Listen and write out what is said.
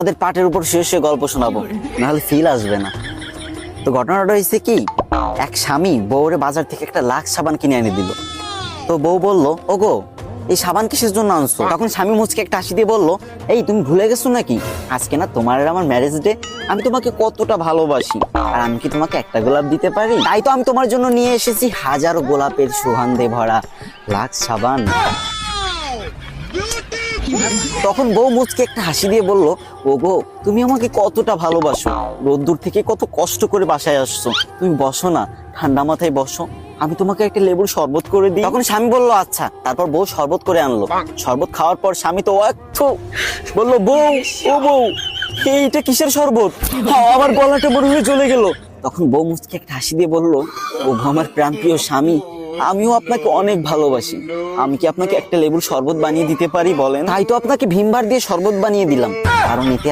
ওদের পাটের উপর শুয়ে শুয়ে গল্প শোনাবো, নাহলে ফিল আসবে না। তো ঘটনাটা হয়েছে কি, এক স্বামী বউরে বাজার থেকে একটা লাক্স সাবান কিনে এনে দিল। তো বউ বলল, ওগো এই সাবান কিসের জন্য আনছো? তখন স্বামী মুচকে একটা হাসি দিয়ে বলল, এই তুমি ভুলে গেছো নাকি আজকে না তোমার আর আমার ম্যারেজ ডে? আমি তোমাকে কতটা ভালোবাসি, আর আমি কি তোমাকে একটা গোলাপ দিতে পারি? তাই তো আমি তোমার জন্য নিয়ে এসেছি হাজারো গোলাপের সুগন্ধে ভরা লাক্স সাবান। তখন বউ মুচকে একটা হাসি দিয়ে বলল, ওগো তুমি আমাকে কতটা ভালোবাসো, রোদ্দুর থেকে কত কষ্ট করে বাসায় আসছো, তুমি বসো না, ঠান্ডা মাথায় বসো, আমি তোমাকে একটা লেবুর শরবত করে দিই। তখন স্বামী বলল আচ্ছা। তারপর বউ শরবত করে আনলো। শরবত খাওয়ার পর স্বামী তো একটু বললো, বউ ও বউ এইটা কিসের শরবত, আমার গলাটা বড় হয়ে চলে গেল। তখন বউ মুচকে একটা হাসি দিয়ে বলল, ওগো আমার প্রাণপ্রিয় স্বামী, আমিও আপনাকে অনেক ভালোবাসি, আমি কি আপনাকে একটা লেবুর শরবত বানিয়ে দিতে পারি বলেন? তাই তো আপনাকে ভিমবার দিয়ে শরবত বানিয়ে দিলাম, কারণ এতে